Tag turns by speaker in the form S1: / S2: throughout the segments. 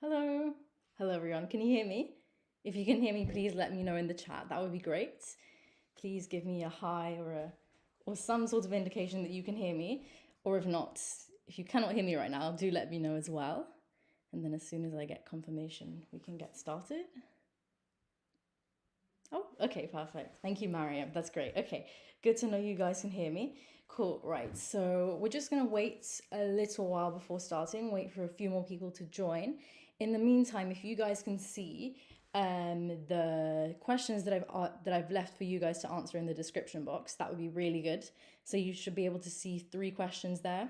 S1: Hello. Hello, everyone. Can you hear me? If you can hear me, please let me know in the chat. That would be great. Please give me a hi or some sort of indication that you can hear me. Or if not, if you cannot hear me right now, do let me know as well. And then as soon as I get confirmation, we can get started. Oh, okay, perfect. Thank you, Mariam. That's great. Okay, good to know you guys can hear me. Cool, right. So we're just gonna wait a little while before starting, wait for a few more people to join. In the meantime, if you guys can see the questions that I've left for you guys to answer in the description box, that would be really good. So you should be able to see 3 questions there.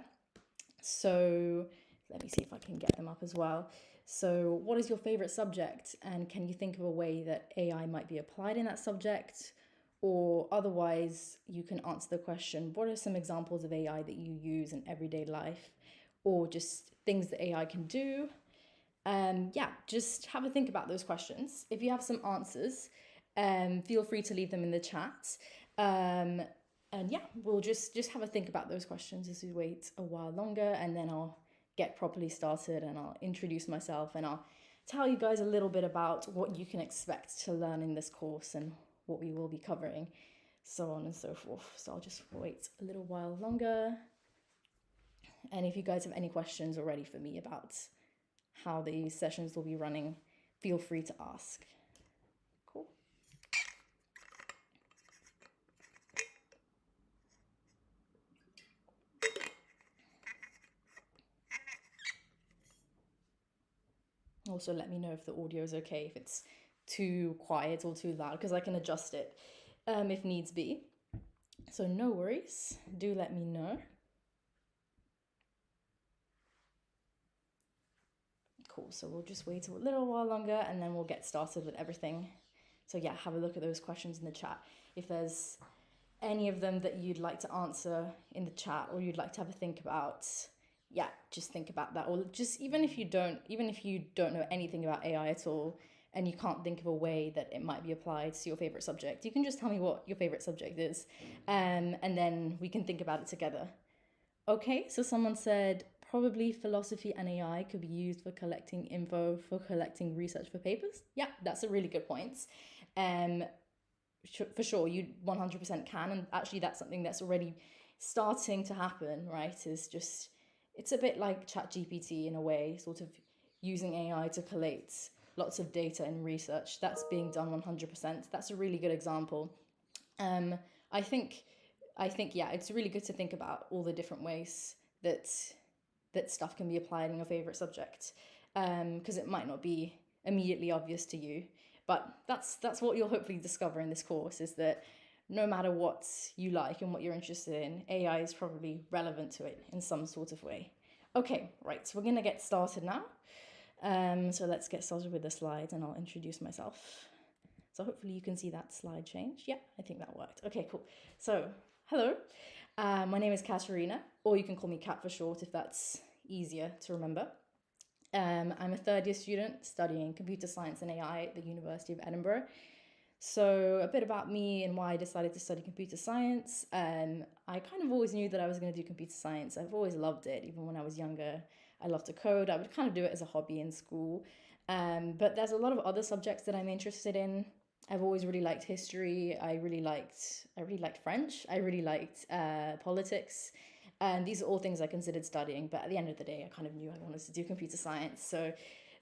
S1: So let me see if I can get them up as well. So, what is your favorite subject? And can you think of a way that AI might be applied in that subject? Or otherwise, you can answer the question, what are some examples of AI that you use in everyday life? Or just things that AI can do? Yeah, just have a think about those questions. If you have some answers, feel free to leave them in the chat. And yeah, we'll just have a think about those questions as we wait a while longer, and then I'll get properly started and I'll introduce myself and I'll tell you guys a little bit about what you can expect to learn in this course and what we will be covering, so on and so forth. So I'll just wait a little while longer. And if you guys have any questions already for me about how these sessions will be running, feel free to ask. Cool. Also, let me know if the audio is okay, if it's too quiet or too loud, because I can adjust it if needs be. So no worries, do let me know. Cool, so we'll just wait a little while longer and then we'll get started with everything. So yeah, have a look at those questions in the chat. If there's any of them that you'd like to answer in the chat or you'd like to have a think about, yeah, just think about that. Or just even if you don't know anything about AI at all and you can't think of a way that it might be applied to your favorite subject, you can just tell me what your favorite subject is, and then we can think about it together. Okay, so someone said probably philosophy and AI could be used for collecting info, for collecting research for papers. Yeah, that's a really good point. For sure, you 100% can, and actually that's something that's already starting to happen, right? Is just, it's a bit like ChatGPT in a way, sort of using AI to collate lots of data and research. That's being done 100%. That's a really good example. I think yeah, it's really good to think about all the different ways that stuff can be applied in your favorite subject, because it might not be immediately obvious to you, but that's what you'll hopefully discover in this course, is that no matter what you like and what you're interested in, AI is probably relevant to it in some sort of way. Okay, right, so we're gonna get started now. So let's get started with the slides and I'll introduce myself. So hopefully you can see that slide change. Yeah, I think that worked. Okay, cool. So hello, my name is Caterina, or you can call me Cat for short if that's easier to remember. I'm a third-year student studying computer science and AI at the University of Edinburgh. So a bit about me and why I decided to study computer science. I kind of always knew that I was going to do computer science. I've always loved it, even when I was younger. I loved to code. I would kind of do it as a hobby in school. But there's a lot of other subjects that I'm interested in. I've always really liked history. I really liked French. I really liked politics. And these are all things I considered studying. But at the end of the day, I kind of knew I wanted to do computer science.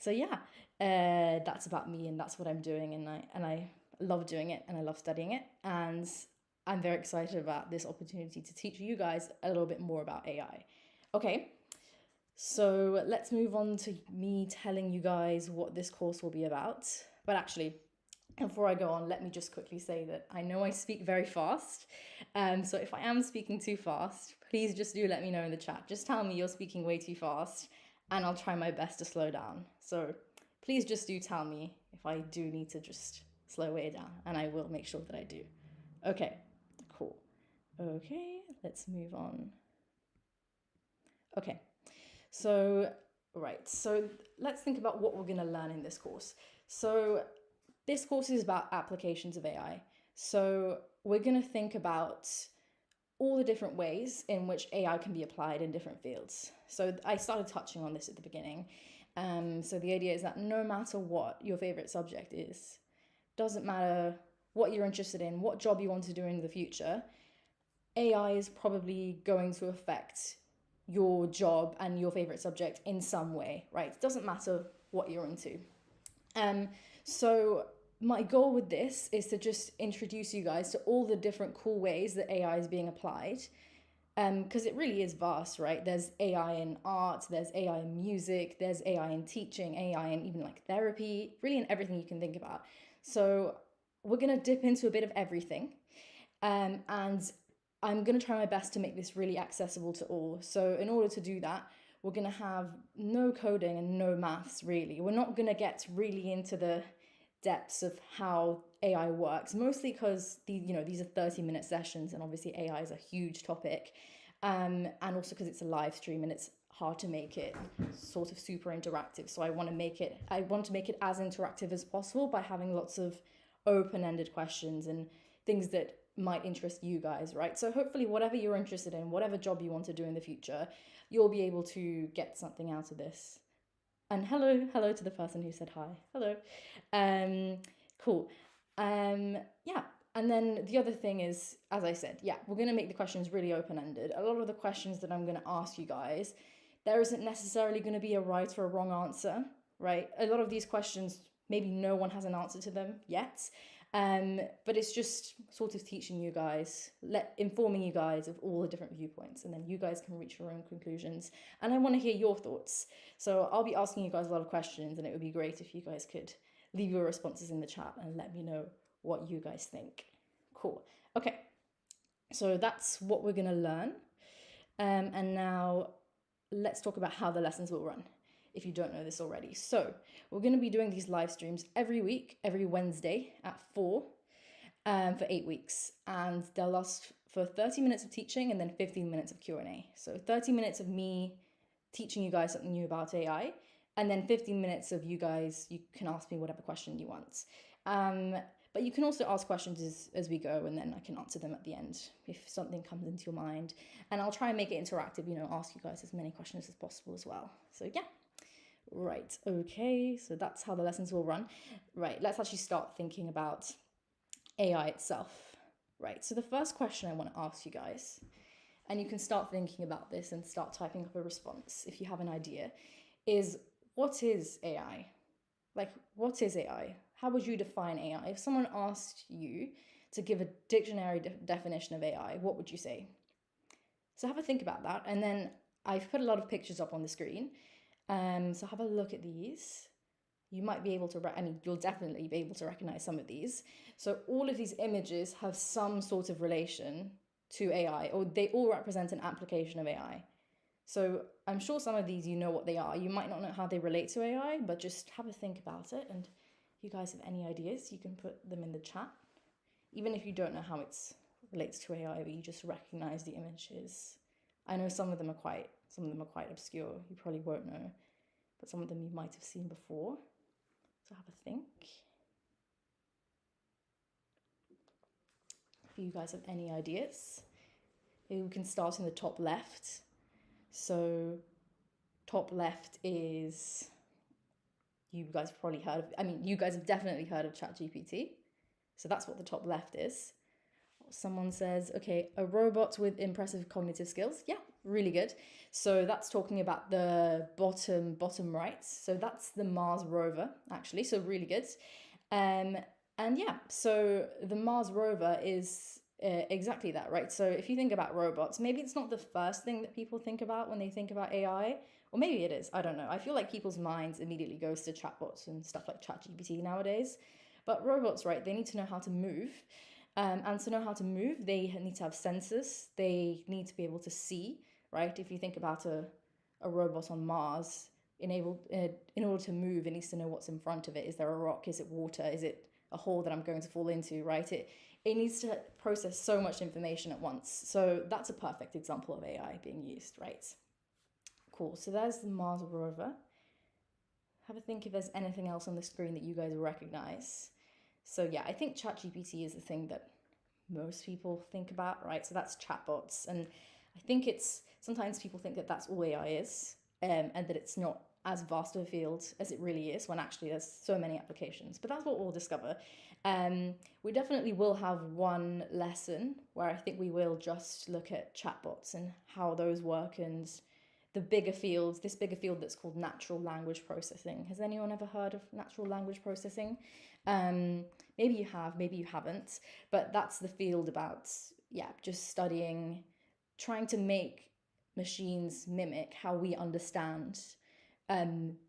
S1: So yeah, that's about me and that's what I'm doing. And I love doing it and I love studying it. And I'm very excited about this opportunity to teach you guys a little bit more about AI. Okay, so let's move on to me telling you guys what this course will be about. But actually, before I go on, let me just quickly say that I know I speak very fast. So if I am speaking too fast, please just do let me know in the chat. Just tell me you're speaking way too fast and I'll try my best to slow down. So please just do tell me if I do need to just slow it down, and I will make sure that I do. Okay, cool. Okay, let's move on. Okay, so let's think about what we're going to learn in this course. So this course is about applications of AI. So we're going to think about all the different ways in which AI can be applied in different fields. So I started touching on this at the beginning. So the idea is that no matter what your favorite subject is, doesn't matter what you're interested in, what job you want to do in the future, AI is probably going to affect your job and your favorite subject in some way, right? It doesn't matter what you're into. So my goal with this is to just introduce you guys to all the different cool ways that AI is being applied. Because it really is vast, right? There's AI in art, there's AI in music, there's AI in teaching, AI in even like therapy, really in everything you can think about. So we're gonna dip into a bit of everything. And I'm gonna try my best to make this really accessible to all. So in order to do that, we're gonna have no coding and no maths really. We're not gonna get really into the depths of how AI works, mostly because these are 30-minute sessions, and obviously AI is a huge topic, and also because it's a live stream and it's hard to make it sort of super interactive. So I want to make it as interactive as possible by having lots of open-ended questions and things that might interest you guys, right? So hopefully whatever you're interested in, whatever job you want to do in the future, you'll be able to get something out of this. And hello to the person who said hi. Hello. Cool. Yeah. And then the other thing is, as I said, yeah, we're going to make the questions really open-ended. A lot of the questions that I'm going to ask you guys, there isn't necessarily going to be a right or a wrong answer, right? A lot of these questions, maybe no one has an answer to them yet. But it's just sort of teaching you guys, informing you guys of all the different viewpoints, and then you guys can reach your own conclusions. And I want to hear your thoughts. So I'll be asking you guys a lot of questions, and it would be great if you guys could leave your responses in the chat and let me know what you guys think. Cool. Okay. So that's what we're going to learn. And now let's talk about how the lessons will run, if you don't know this already. So we're going to be doing these live streams every week, every Wednesday at 4 for 8 weeks. And they'll last for 30 minutes of teaching and then 15 minutes of Q&A. So 30 minutes of me teaching you guys something new about AI, and then 15 minutes of you guys, you can ask me whatever question you want. But you can also ask questions as we go, and then I can answer them at the end if something comes into your mind. And I'll try and make it interactive, ask you guys as many questions as possible as well. So yeah. Right, okay, so that's how the lessons will run. Right, let's actually start thinking about AI itself. Right, so the first question I want to ask you guys, and you can start thinking about this and start typing up a response if you have an idea, is what is AI? Like, what is AI? How would you define AI? If someone asked you to give a dictionary definition of AI, what would you say? So have a think about that. And then I've put a lot of pictures up on the screen. So have a look at these. You might be able to, you'll definitely be able to recognize some of these. So all of these images have some sort of relation to AI, or they all represent an application of AI. So I'm sure some of these, you know what they are. You might not know how they relate to AI, but just have a think about it. And if you guys have any ideas, you can put them in the chat. Even if you don't know how it relates to AI, but you just recognize the images. I know some of them are quite obscure. You probably won't know, but some of them you might have seen before. So have a think. If you guys have any ideas, maybe we can start in the top left. So top left is, you guys have probably heard of, you guys have definitely heard of ChatGPT. So that's what the top left is. Someone says, okay, a robot with impressive cognitive skills. Yeah, really good. So that's talking about the bottom right. So that's the Mars rover, actually. So really good. And yeah, so the Mars rover is exactly that, right? So if you think about robots, maybe it's not the first thing that people think about when they think about AI, or maybe it is. I don't know. I feel like people's minds immediately goes to chatbots and stuff like ChatGPT nowadays. But robots, right, they need to know how to move. And to know how to move, they need to have sensors. They need to be able to see, right? If you think about a robot on Mars, in order to move, it needs to know what's in front of it. Is there a rock? Is it water? Is it a hole that I'm going to fall into, right? It needs to process so much information at once. So that's a perfect example of AI being used, right? Cool, so there's the Mars rover. Have a think if there's anything else on the screen that you guys recognize. So yeah, I think ChatGPT is the thing that most people think about, right? So that's chatbots. And I think sometimes people think that that's all AI is, and that it's not as vast of a field as it really is, when actually there's so many applications. But that's what we'll discover. We definitely will have one lesson where I think we will just look at chatbots and how those work, and this bigger field that's called natural language processing. Has anyone ever heard of natural language processing? Maybe you have, maybe you haven't, but that's the field about, just studying, trying to make machines mimic how we understand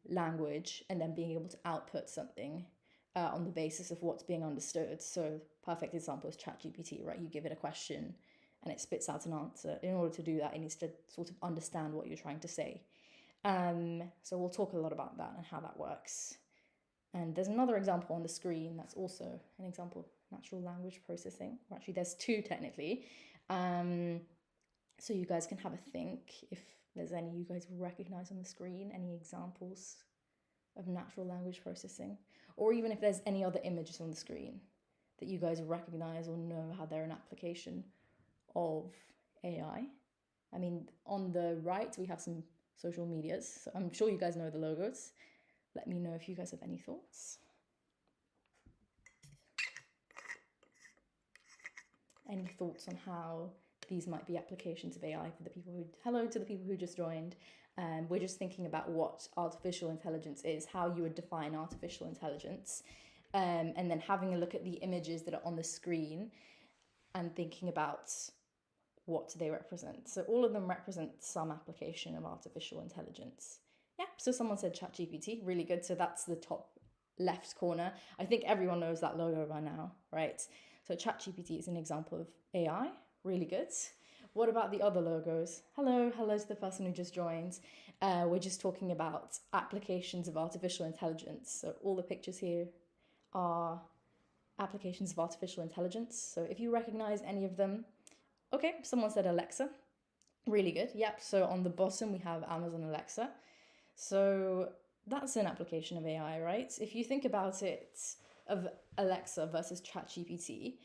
S1: language, and then being able to output something on the basis of what's being understood. So perfect example is ChatGPT, right? You give it a question and it spits out an answer. In order to do that, it needs to sort of understand what you're trying to say. So we'll talk a lot about that and how that works. And there's another example on the screen that's also an example of natural language processing. Or actually, there's two technically. So you guys can have a think if there's any you guys recognize on the screen, any examples of natural language processing, or even if there's any other images on the screen that you guys recognize or know how they're an application of AI. I mean, on the right, we have some social medias. So I'm sure you guys know the logos. Let me know if you guys have any thoughts. Any thoughts on how these might be applications of AI for the people who, hello to the people who just joined. We're just thinking about what artificial intelligence is, how you would define artificial intelligence, and then having a look at the images that are on the screen and thinking about what they represent. So all of them represent some application of artificial intelligence. Yeah, so someone said ChatGPT, really good. So that's the top left corner. I think everyone knows that logo by now, right? So ChatGPT is an example of AI, really good. What about the other logos? Hello to the person who just joined. We're just talking about applications of artificial intelligence. So all the pictures here are applications of artificial intelligence. So if you recognize any of them, okay, someone said Alexa, really good. Yep, so on the bottom we have Amazon Alexa. So that's an application of AI, right? If you think about it, of Alexa versus ChatGPT,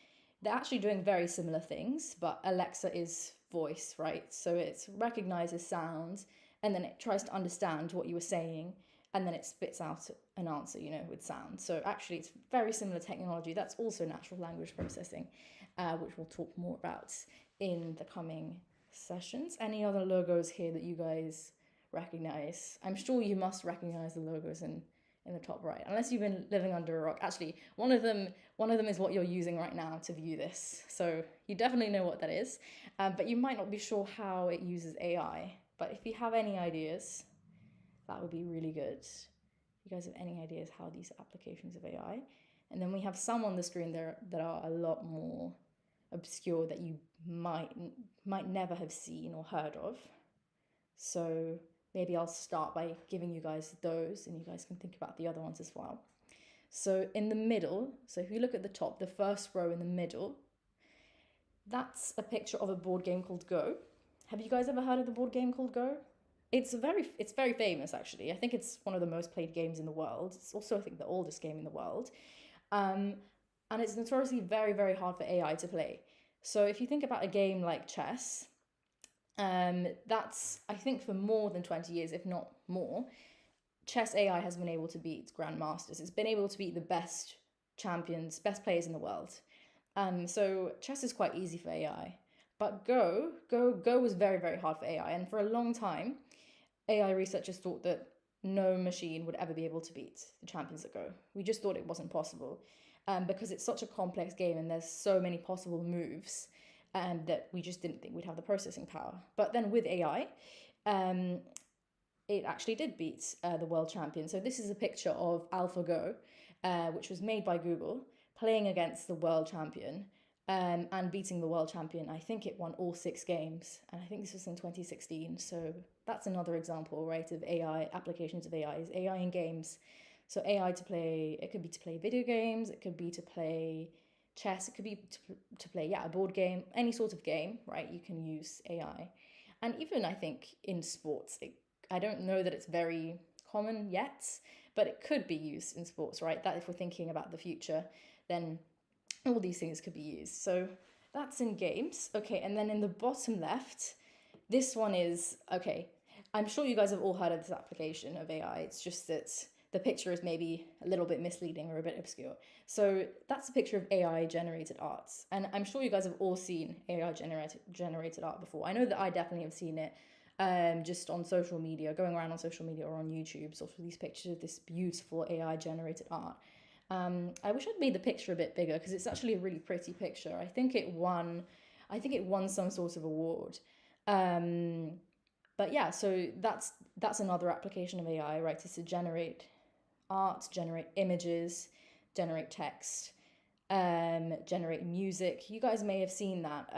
S1: they're actually doing very similar things, but Alexa is voice, right? So it recognizes sounds and then it tries to understand what you were saying and then it spits out an answer, with sound. So actually it's very similar technology. That's also natural language processing, which we'll talk more about in the coming sessions. Any other logos here that you guys recognize? I'm sure you must recognize the logos in the top right, unless you've been living under a rock. Actually, one of them is what you're using right now to view this. So you definitely know what that is, but you might not be sure how it uses AI. But if you have any ideas, that would be really good. If you guys have any ideas how these applications of AI. And then we have some on the screen there that are a lot more obscure that you might never have seen or heard of. So maybe I'll start by giving you guys those and you guys can think about the other ones as well. So in the middle, so if you look at the top, the first row in the middle, that's a picture of a board game called Go. Have you guys ever heard of the board game called Go? It's very famous, actually. I think it's one of the most played games in the world. It's also, I think, the oldest game in the world. And it's notoriously very, very hard for AI to play. So if you think about a game like chess, that's, I think, for more than 20 years, if not more, chess AI has been able to beat grandmasters. It's been able to beat the best champions, best players in the world. So chess is quite easy for AI. But Go was very, very hard for AI. And for a long time, AI researchers thought that no machine would ever be able to beat the champions at Go. We just thought it wasn't possible because it's such a complex game and there's so many possible moves that we just didn't think we'd have the processing power. But then with AI, it actually did beat the world champion. So this is a picture of AlphaGo, which was made by Google, playing against the world champion and beating the world champion. I think it won all 6 games, and I think this was in 2016. So that's another example, right, of AI, applications of AI, is AI in games. So AI to play, it could be to play video games, it could be to play chess, it could be to play, a board game, any sort of game, right? You can use AI. And even, I think, in sports, I don't know that it's very common yet, but it could be used in sports, right? That if we're thinking about the future, then all these things could be used. So that's in games. Okay, and then in the bottom left, this one is, okay, I'm sure you guys have all heard of this application of AI. It's just that the picture is maybe a little bit misleading or a bit obscure. So that's a picture of AI generated arts. And I'm sure you guys have all seen AI generated art before. I know that I definitely have seen it just on social media, going around on social media or on YouTube, sort of these pictures of this beautiful AI generated art. I wish I'd made the picture a bit bigger because it's actually a really pretty picture. I think it won some sort of award. Um, but yeah, so that's another application of AI, right? Is to generate art, generate images, generate text, generate music. You guys may have seen that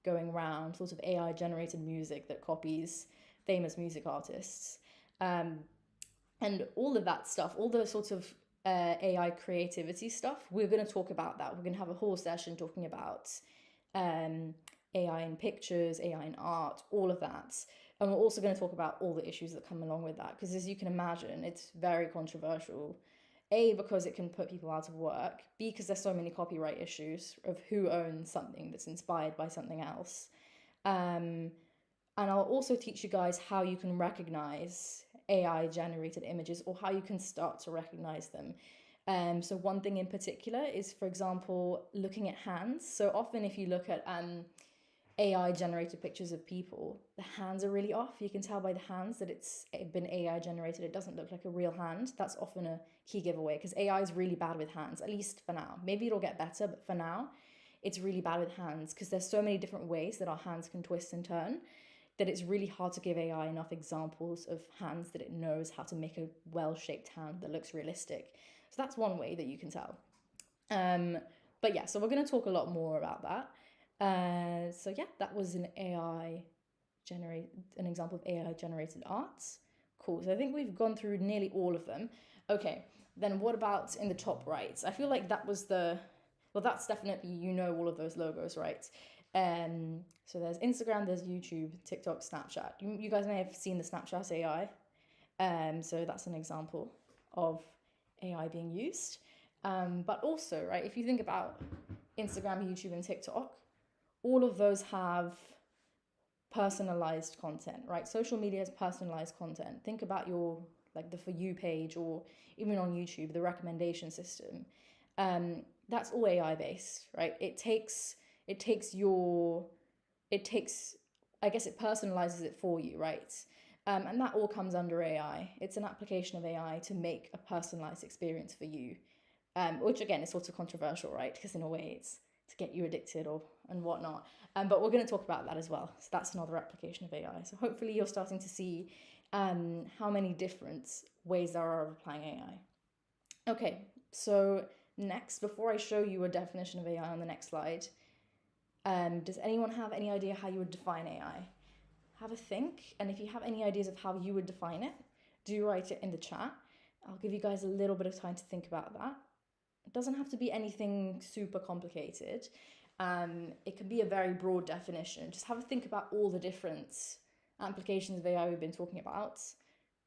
S1: going around, sort of AI generated music that copies famous music artists. Um, and all of that stuff, all the sort of AI creativity stuff, we're going to talk about that. We're going to have a whole session talking about um, AI in pictures, AI in art, all of that. And we're also going to talk about all the issues that come along with that, because as you can imagine, it's very controversial. A, because it can put people out of work. B, because there's so many copyright issues of who owns something that's inspired by something else. Um, and I'll also teach you guys how you can recognize AI generated images or how you can start to recognize them. So one thing in particular is, for example, looking at hands. So often if you look at AI generated pictures of people, the hands are really off. You can tell by the hands that it's been AI generated. It doesn't look like a real hand. That's often a key giveaway because AI is really bad with hands, at least for now. Maybe it'll get better, but for now, it's really bad with hands because there's so many different ways that our hands can twist and turn that it's really hard to give AI enough examples of hands that it knows how to make a well-shaped hand that looks realistic. So that's one way that you can tell. But yeah, so we're going to talk a lot more about that. So yeah, that was an example of AI generated arts. Cool. So I think we've gone through nearly all of them. Okay, then what about in the top right? I feel like that's definitely, all of those logos, right? So there's Instagram, there's YouTube, TikTok, Snapchat. You guys may have seen the Snapchat AI. So that's an example of AI being used. But also, right, if you think about Instagram, YouTube, and TikTok, all of those have personalized content, right? Social media has personalized content. Think about your the For You page, or even on YouTube, the recommendation system. That's all AI based, right? It personalizes it for you, right? And that all comes under AI. It's an application of AI to make a personalized experience for you, which again is sort of controversial, right? Because in a way it's to get you addicted and whatnot. But we're going to talk about that as well. So that's another application of AI. So hopefully you're starting to see how many different ways there are of applying AI. Okay, so next, before I show you a definition of AI on the next slide, does anyone have any idea how you would define AI? Have a think, and if you have any ideas of how you would define it, do write it in the chat. I'll give you guys a little bit of time to think about that. It doesn't have to be anything super complicated. It can be a very broad definition. Just have a think about all the different applications of AI we've been talking about,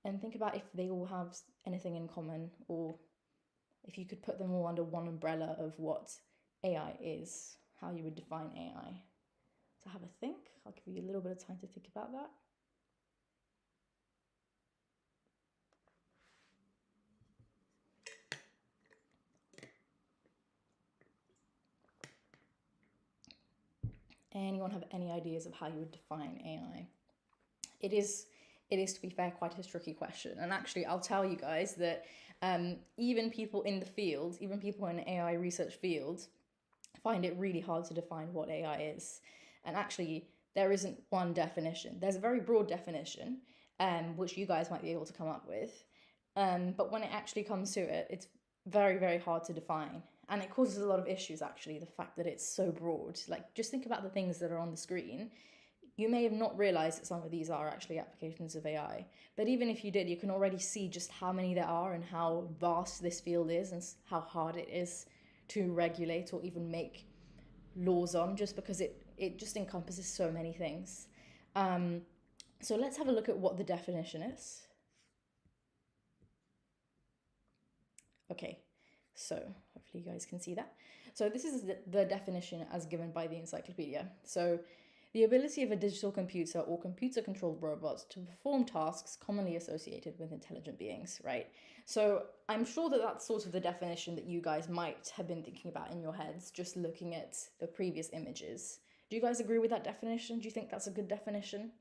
S1: and think about if they all have anything in common, or if you could put them all under one umbrella of what AI is, how you would define AI. So have a think. I'll give you a little bit of time to think about that. Anyone have any ideas of how you would define AI? It is, to be fair, quite a tricky question. And actually, I'll tell you guys that even people in the field, even people in AI research fields, find it really hard to define what AI is. And actually, there isn't one definition. There's a very broad definition, which you guys might be able to come up with. But when it actually comes to it, it's very, very hard to define. And it causes a lot of issues, actually, the fact that it's so broad. Like, just think about the things that are on the screen. You may have not realized that some of these are actually applications of AI. But even if you did, you can already see just how many there are and how vast this field is and how hard it is to regulate or even make laws on, just because it just encompasses so many things. So let's have a look at what the definition is. Okay, so hopefully you guys can see that. So this is the definition as given by the encyclopedia. So the ability of a digital computer or computer-controlled robots to perform tasks commonly associated with intelligent beings, right? So I'm sure that that's sort of the definition that you guys might have been thinking about in your heads, just looking at the previous images. Do you guys agree with that definition? Do you think that's a good definition?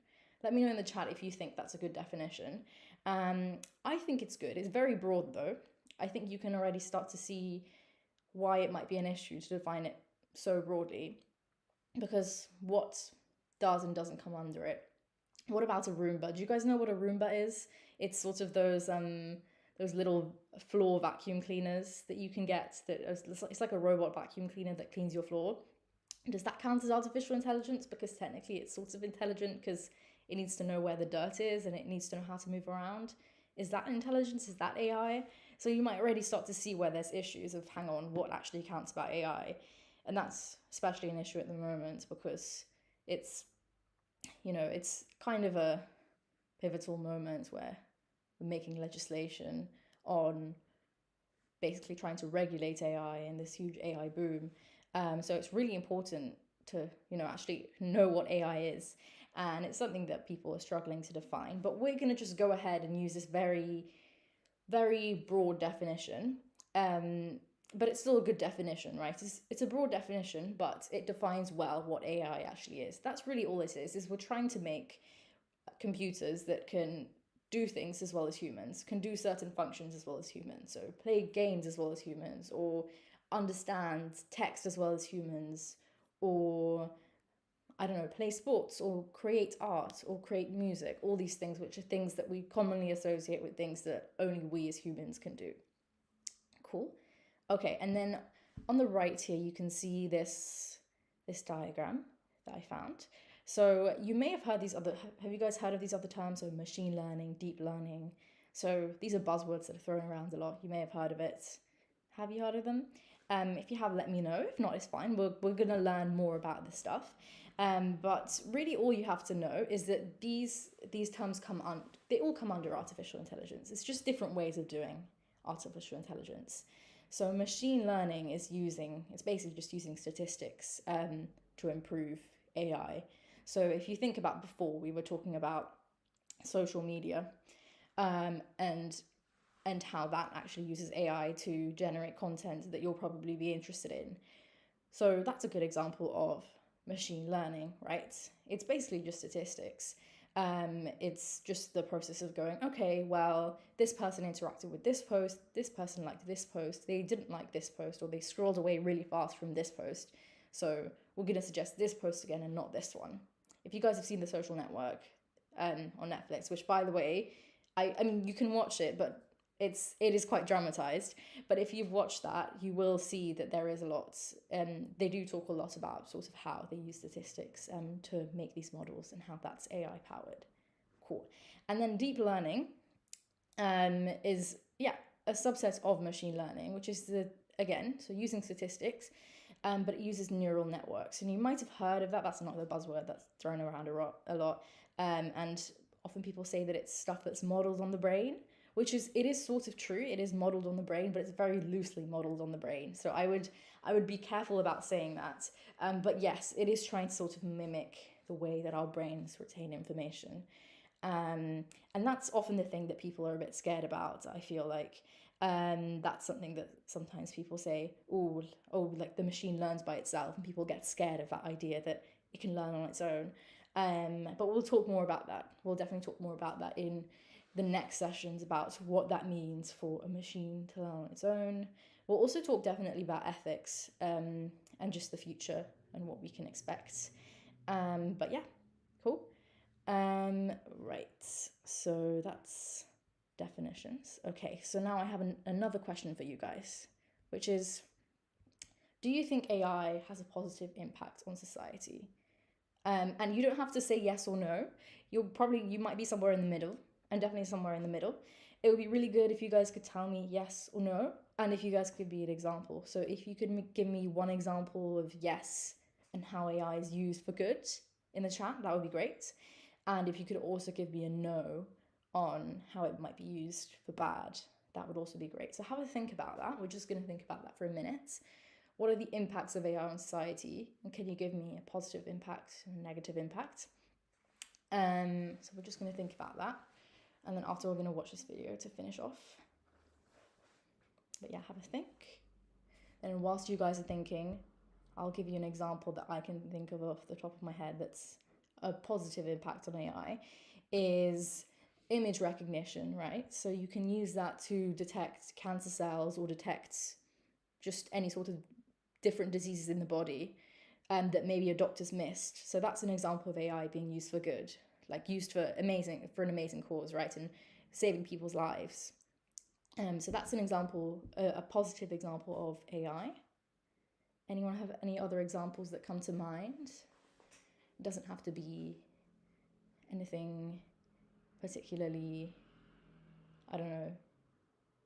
S1: Let me know in the chat if you think that's a good definition. I think it's good. It's very broad though. I think you can already start to see why it might be an issue to define it so broadly, because what does and doesn't come under it. What about a Roomba? Do you guys know what a Roomba is? It's sort of those little floor vacuum cleaners that you can get. It's like a robot vacuum cleaner that cleans your floor. Does that count as artificial intelligence? Because technically it's sort of intelligent because it needs to know where the dirt is and it needs to know how to move around. Is that intelligence? Is that AI? So you might already start to see where there's issues of, hang on, what actually counts about AI? And that's especially an issue at the moment because it's kind of a pivotal moment where we're making legislation on basically trying to regulate AI and this huge AI boom. So it's really important to, actually know what AI is. And it's something that people are struggling to define. But we're going to just go ahead and use this very, very broad definition. But it's still a good definition, right? It's a broad definition, but it defines well what AI actually is. That's really all it is we're trying to make computers that can do things as well as humans, can do certain functions as well as humans. So play games as well as humans, or understand text as well as humans, or I don't know, play sports or create art or create music, all these things, which are things that we commonly associate with things that only we as humans can do. Cool. Okay, and then on the right here, you can see this diagram that I found. So you may have heard have you guys heard of these other terms? So machine learning, deep learning. So these are buzzwords that are thrown around a lot. You may have heard of it. Have you heard of them? If you have, let me know. If not, it's fine. We're going to learn more about this stuff. But really all you have to know is that these terms they all come under artificial intelligence. It's just different ways of doing artificial intelligence. So machine learning it's basically just using statistics to improve AI. So if you think about before, we were talking about social media and how that actually uses AI to generate content that you'll probably be interested in. So that's a good example of machine learning, right? It's basically just statistics. It's just the process of going, okay, well, this person interacted with this post, this person liked this post, they didn't like this post, or they scrolled away really fast from this post. So we're going to suggest this post again and not this one. If you guys have seen The Social Network on Netflix, which by the way, I mean, you can watch it, but it is quite dramatized. But if you've watched that, you will see that there is a lot. They do talk a lot about sort of how they use statistics to make these models and how that's AI powered. Cool. And then deep learning is a subset of machine learning, which is so using statistics, but it uses neural networks. And you might have heard of that. That's another buzzword that's thrown around a lot. And often people say that it's stuff that's modeled on the brain, which it is sort of true. It is modeled on the brain, but it's very loosely modeled on the brain. So I would be careful about saying that. But yes, it is trying to sort of mimic the way that our brains retain information. And that's often the thing that people are a bit scared about, I feel like. That's something that sometimes people say, like the machine learns by itself, and people get scared of that idea that it can learn on its own. But we'll talk more about that. We'll definitely talk more about that in the next sessions about what that means for a machine to learn on its own. We'll also talk definitely about ethics and just the future and what we can expect. But yeah, cool. Right, so that's definitions. Okay, so now I have another question for you guys, which is, do you think AI has a positive impact on society? And you don't have to say yes or no. You might be somewhere in the middle, and definitely somewhere in the middle. It would be really good if you guys could tell me yes or no, and if you guys could be an example. So if you could give me one example of yes and how AI is used for good in the chat, that would be great. And if you could also give me a no on how it might be used for bad, that would also be great. So have a think about that. We're just going to think about that for a minute. What are the impacts of AI on society? And can you give me a positive impact and a negative impact? So we're just going to think about that. And then after, we're going to watch this video to finish off. But yeah, have a think. And whilst you guys are thinking, I'll give you an example that I can think of off the top of my head that's a positive impact on AI, is image recognition, right? So you can use that to detect cancer cells or detect just any sort of different diseases in the body that maybe a doctor's missed. So that's an example of AI being used for good, like used for an amazing cause, right? And saving people's lives. So that's an example, a positive example of AI. Anyone have any other examples that come to mind? It doesn't have to be anything particularly, I don't know,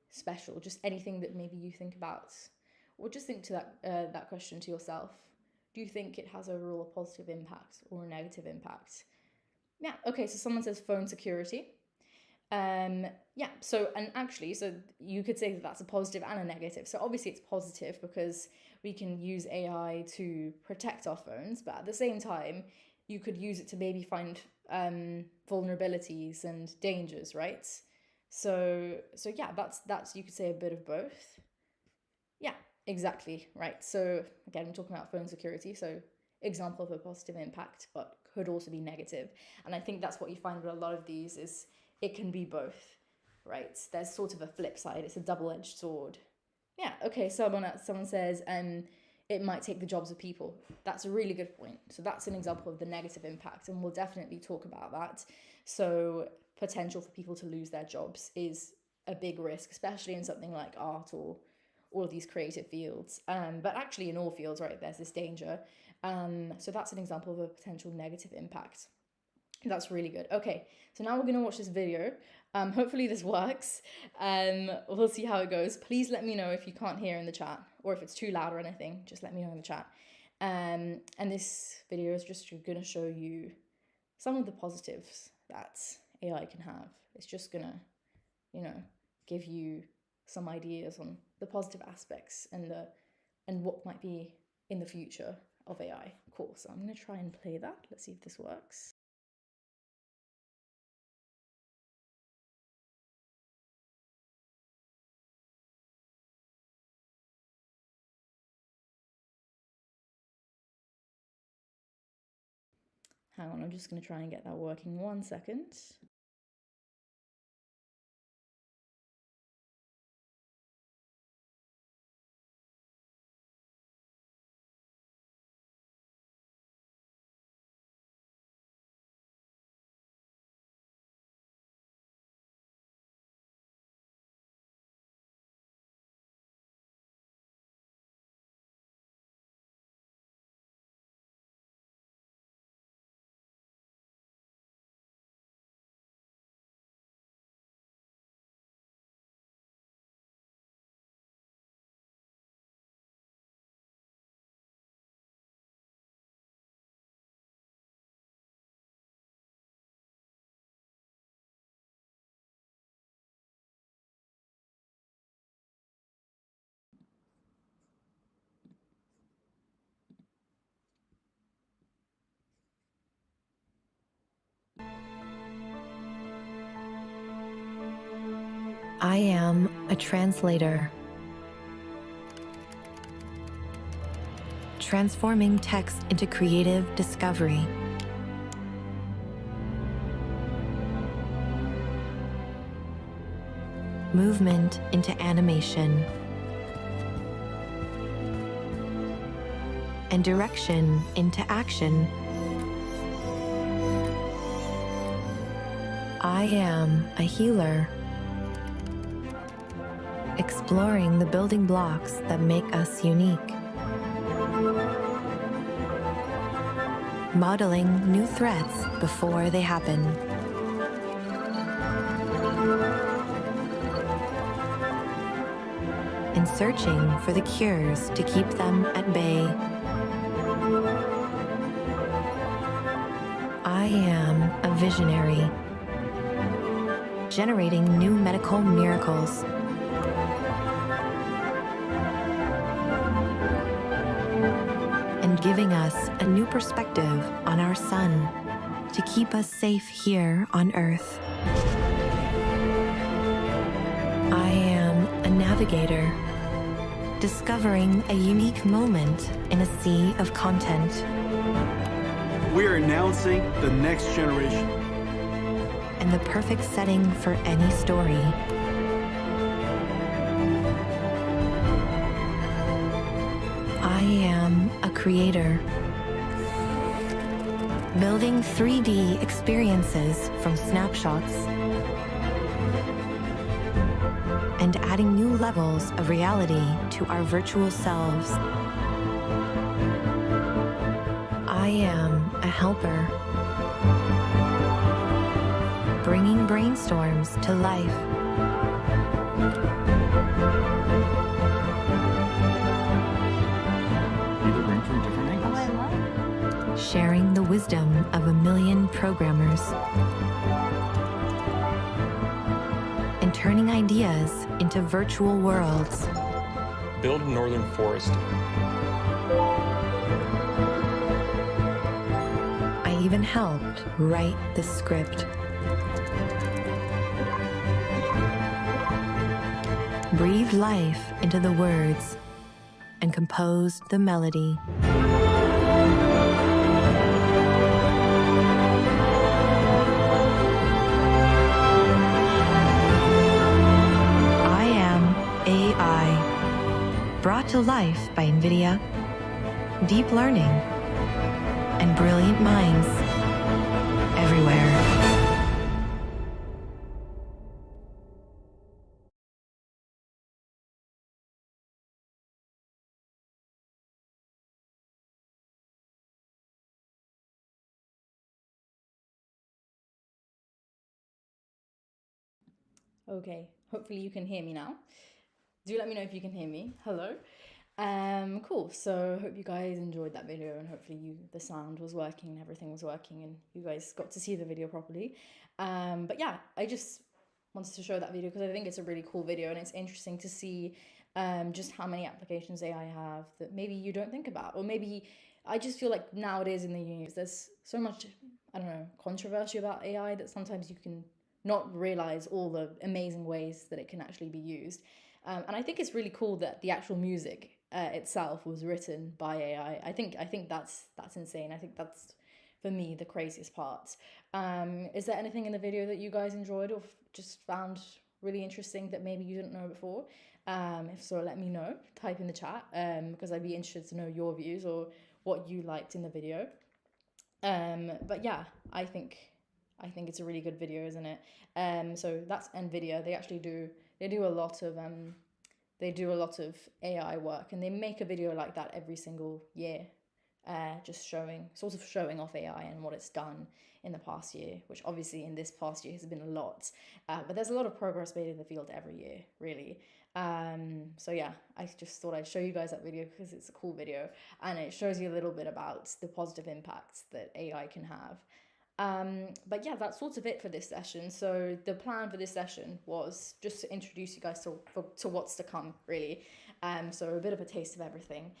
S1: special, just anything that maybe you think about, or just think to that question to yourself. Do you think it has overall a positive impact or a negative impact? Yeah, okay, so someone says phone security. So you could say that that's a positive and a negative. So obviously it's positive because we can use AI to protect our phones, but at the same time, you could use it to maybe find vulnerabilities and dangers, right? So yeah, that's you could say a bit of both. Yeah, exactly, right. So again, we're talking about phone security, so example of a positive impact, but could also be negative. And I think that's what you find with a lot of these is it can be both, right? There's sort of a flip side. It's a double-edged sword. Yeah, okay, someone says, it might take the jobs of people. That's a really good point. So that's an example of the negative impact, and we'll definitely talk about that. So potential for people to lose their jobs is a big risk, especially in something like art or all of these creative fields. But actually in all fields, right, there's this danger. So that's an example of a potential negative impact. That's really good. Okay, so now we're going to watch this video. Hopefully this works. We'll see how it goes. Please let me know if you can't hear in the chat, or if it's too loud or anything, just let me know in the chat. And this video is just going to show you some of the positives that AI can have. It's just going to, give you some ideas on the positive aspects and what might be in the future of AI. Cool, so I'm going to try and play that. Let's see if this works. Hang on, I'm just going to try and get that working 1 second.
S2: I am a translator, transforming text into creative discovery. Movement into animation, and direction into action. I am a healer, exploring the building blocks that make us unique. Modeling new threats before they happen. And searching for the cures to keep them at bay. I am a visionary, generating new medical miracles. and giving us a new perspective on our sun to keep us safe here on Earth. I am a navigator, discovering a unique moment in a sea of content.
S3: We are announcing the next generation.
S2: And the perfect setting for any story. I am a creator, building 3D experiences from snapshots and adding new levels of reality to our virtual selves. I am a helper, bringing brainstorms to life.
S4: People bring from different angles.
S2: Sharing the wisdom of a million programmers. And turning ideas into virtual worlds.
S5: Build Northern Forest.
S2: I even helped write the script. Breathed life into the words and composed the melody. I am AI, brought to life by NVIDIA, deep learning, and brilliant minds everywhere.
S1: Okay, hopefully you can hear me now. Do let me know if you can hear me. Hello. Cool. So hope you guys enjoyed that video, and hopefully the sound was working and everything was working and you guys got to see the video properly. But yeah, I just wanted to show that video because I think it's a really cool video and it's interesting to see just how many applications AI have that maybe you don't think about, or maybe I just feel like nowadays in the news there's so much, I don't know, controversy about AI that sometimes you can not realize all the amazing ways that it can actually be used. And I think it's really cool that the actual music itself was written by AI. I think that's insane. I think that's, for me, the craziest part. Is there anything in the video that you guys enjoyed or just found really interesting that maybe you didn't know before? If so, let me know. Type in the chat because I'd be interested to know your views or what you liked in the video. But yeah, I think it's a really good video, isn't it? So that's NVIDIA. They do a lot of AI work, and they make a video like that every single year, just showing off AI and what it's done in the past year, which obviously in this past year has been a lot. But there's a lot of progress made in the field every year, really. So yeah, I just thought I'd show you guys that video because it's a cool video and it shows you a little bit about the positive impacts that AI can have. But yeah, that's sort of it for this session. So the plan for this session was just to introduce you guys to what's to come, really. So a bit of a taste of everything.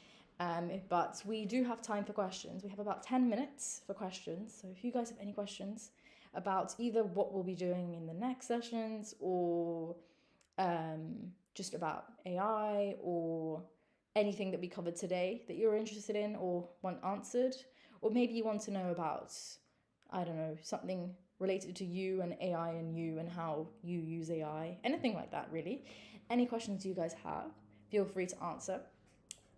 S1: But we do have time for questions. We have about 10 minutes for questions. So if you guys have any questions about either what we'll be doing in the next sessions or just about AI or anything that we covered today that you're interested in or want answered, or maybe you want to know about, I don't know, something related to you and AI and you and how you use AI, anything like that, really. Any questions you guys have, feel free to answer.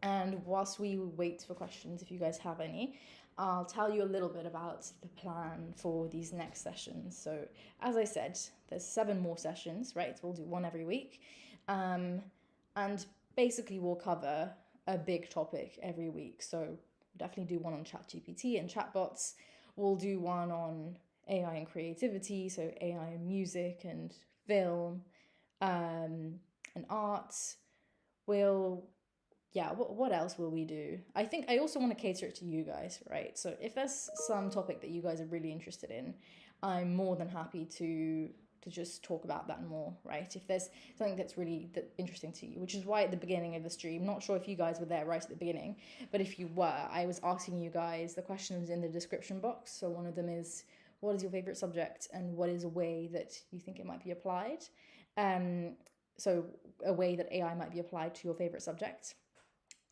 S1: And whilst we wait for questions, if you guys have any, I'll tell you a little bit about the plan for these next sessions. So as I said, there's 7 more sessions, right? We'll do one every week. And basically we'll cover a big topic every week. So definitely do one on ChatGPT and chatbots. We'll do one on AI and creativity, so AI and music and film and arts. What else will we do? I think I also want to cater it to you guys, right? So if there's some topic that you guys are really interested in, I'm more than happy to to just talk about that more, right? If there's something that's really interesting to you, which is why at the beginning of the stream, not sure if you guys were there right at the beginning, but if you were, I was asking you guys the questions in the description box. So one of them is, what is your favorite subject, and what is a way that you think it might be applied? So a way that AI might be applied to your favorite subject.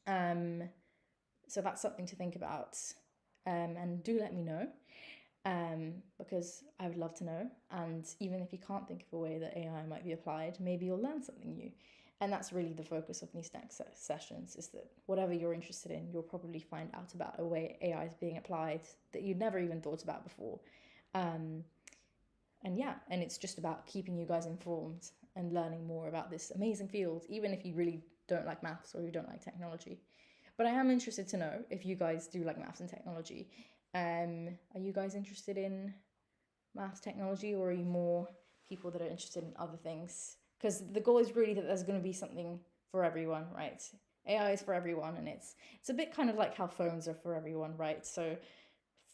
S1: So that's something to think about. And do let me know, because I would love to know. And even if you can't think of a way that AI might be applied, maybe you'll learn something new. And that's really the focus of these next sessions, is that whatever you're interested in, you'll probably find out about a way AI is being applied that you'd never even thought about before. And it's just about keeping you guys informed and learning more about this amazing field, even if you really don't like maths or you don't like technology. But I am interested to know if you guys do like maths and technology. Are you guys interested in maths, technology, or are you more people that are interested in other things? Because the goal is really that there's going to be something for everyone, right? AI is for everyone, and it's a bit kind of like how phones are for everyone, right? So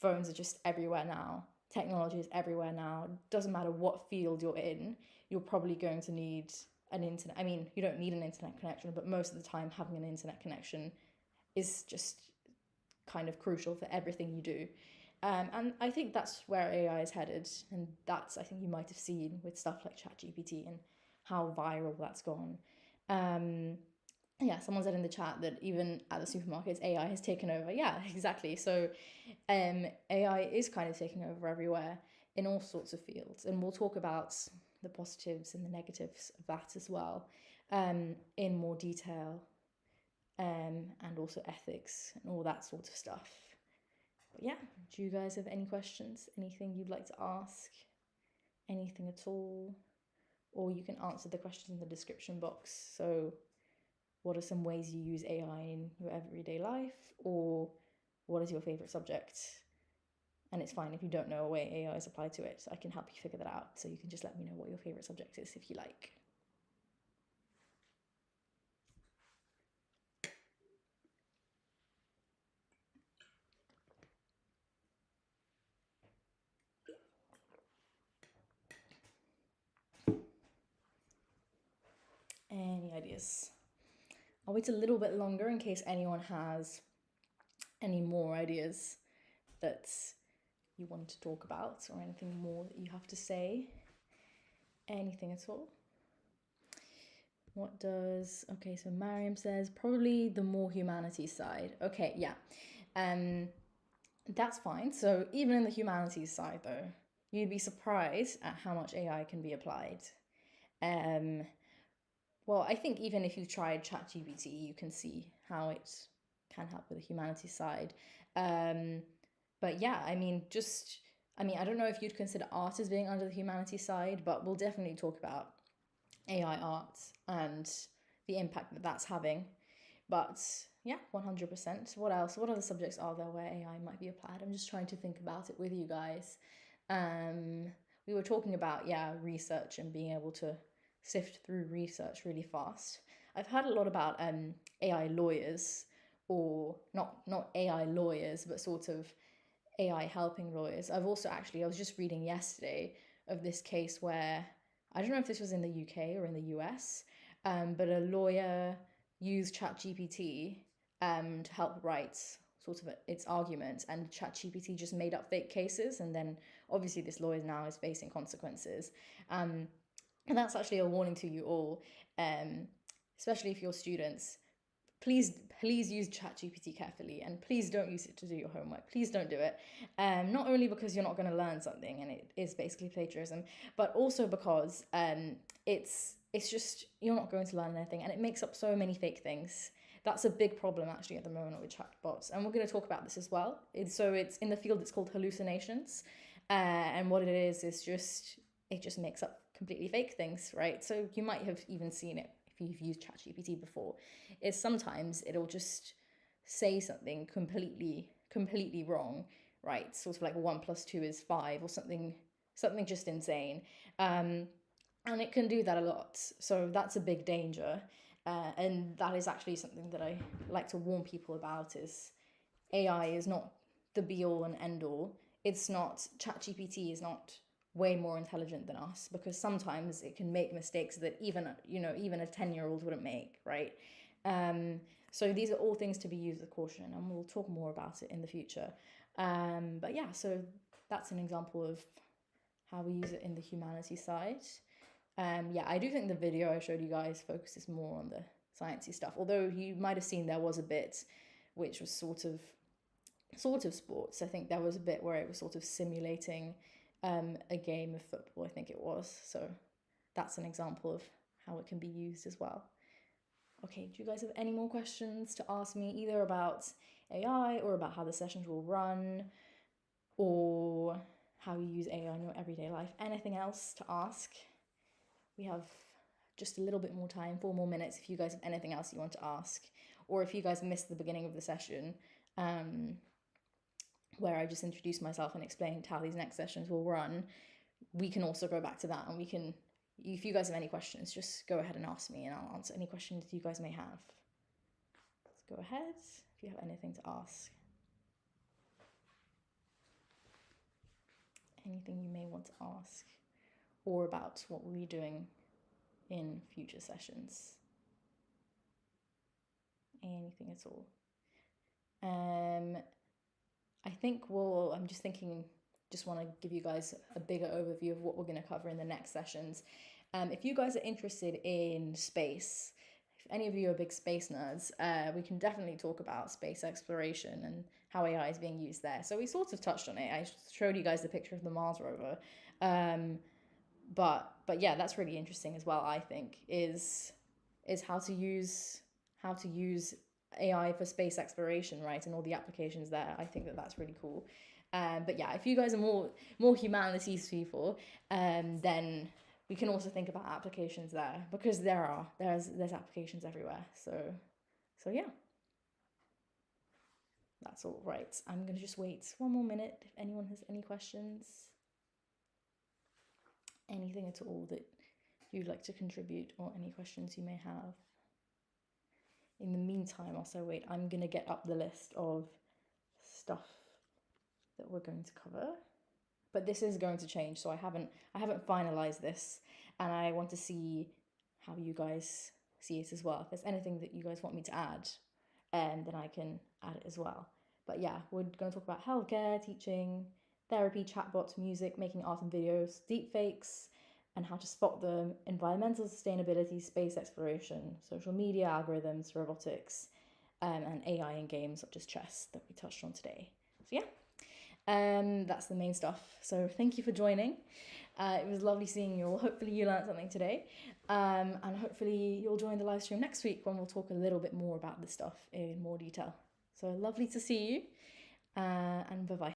S1: phones are just everywhere now. Technology is everywhere now. It doesn't matter what field you're in, you're probably going to need an internet. I mean, you don't need an internet connection, but most of the time having an internet connection is just kind of crucial for everything you do. And I think that's where AI is headed. And that's, I think you might have seen with stuff like ChatGPT and how viral that's gone. Someone said in the chat that even at the supermarkets, AI has taken over. Yeah, exactly. So AI is kind of taking over everywhere in all sorts of fields. And we'll talk about the positives and the negatives of that as well in more detail. And also ethics and all that sort of stuff. But yeah, do you guys have any questions? Anything you'd like to ask? Anything at all? Or you can answer the questions in the description box. So what are some ways you use AI in your everyday life? Or what is your favorite subject? And it's fine if you don't know a way AI is applied to it. I can help you figure that out. So you can just let me know what your favorite subject is if you like. Any ideas? I'll wait a little bit longer in case anyone has any more ideas that you want to talk about, or anything more that you have to say. Anything at all? Okay, so Mariam says probably the more humanities side. Okay, yeah. That's fine. So even in the humanities side though, you'd be surprised at how much AI can be applied. Well, I think even if you've tried ChatGPT, you can see how it can help with the humanities side. But yeah, I don't know if you'd consider art as being under the humanities side, but we'll definitely talk about AI art and the impact that that's having. But yeah, 100%. What else? What other subjects are there where AI might be applied? I'm just trying to think about it with you guys. We were talking about, research and being able to sift through research really fast. I've heard a lot about AI lawyers, or not AI lawyers, but sort of AI helping lawyers. I was just reading yesterday of this case where, I don't know if this was in the UK or in the US, but a lawyer used ChatGPT to help write sort of its argument, and ChatGPT just made up fake cases, and then obviously this lawyer now is facing consequences. And that's actually a warning to you all, especially if you're students. Please use ChatGPT carefully, and please don't use it to do your homework. Please don't do it. Not only because you're not going to learn something, and it is basically plagiarism, but also because it's just, you're not going to learn anything, and it makes up so many fake things. That's a big problem actually at the moment with chatbots, and we're going to talk about this as well. It's in the field, it's called hallucinations, and what it is just, it just makes up completely fake things, right? So you might have even seen it if you've used ChatGPT before. Is sometimes it'll just say something completely wrong, right? Sort of like 1 + 2 is 5, or something just insane. And it can do that a lot. So that's a big danger. And that is actually something that I like to warn people about, is AI is not the be all and end all. It's not, ChatGPT is not way more intelligent than us, because sometimes it can make mistakes that even a 10-year-old wouldn't make, right? So these are all things to be used with caution, and we'll talk more about it in the future. But yeah, so that's an example of how we use it in the humanities side. Yeah, I do think the video I showed you guys focuses more on the sciencey stuff, although you might have seen there was a bit which was sort of sports. I think there was a bit where it was sort of simulating a game of football, I think it was. So that's an example of how it can be used as well. Okay, do you guys have any more questions to ask me, either about AI or about how the sessions will run, or how you use AI in your everyday life? Anything else to ask? We have just a little bit more time, 4 more minutes, if you guys have anything else you want to ask, or if you guys missed the beginning of the session, where I just introduced myself and explained how these next sessions will run, we can also go back to that, and we can, if you guys have any questions, just go ahead and ask me and I'll answer any questions you guys may have. Let's go ahead if you have anything to ask. Anything you may want to ask, or about what we'll be doing in future sessions. Anything at all. I think I'm just thinking, just want to give you guys a bigger overview of what we're going to cover in the next sessions. If you guys are interested in space, if any of you are big space nerds, we can definitely talk about space exploration and how AI is being used there. So we sort of touched on it. I showed you guys the picture of the Mars rover. But yeah, that's really interesting as well, I think, is how to use AI for space exploration, right, and all the applications there. I think that's really cool. But yeah, if you guys are more humanities people, then we can also think about applications there, because there's applications everywhere. So yeah, that's all right. I'm gonna just wait 1 more minute if anyone has any questions, anything at all that you'd like to contribute, or any questions you may have. In the meantime, also wait, I'm gonna get up the list of stuff that we're going to cover, but this is going to change, so I haven't finalized this, and I want to see how you guys see it as well. If there's anything that you guys want me to add, then I can add it as well. But yeah, we're going to talk about healthcare, teaching, therapy, chatbots, music, making art and videos, deepfakes, and how to spot them, environmental sustainability, space exploration, social media, algorithms, robotics, and AI in games such as chess that we touched on today. So yeah, that's the main stuff. So thank you for joining. It was lovely seeing you all. Hopefully you learned something today, and hopefully you'll join the live stream next week when we'll talk a little bit more about this stuff in more detail. So lovely to see you, and bye-bye.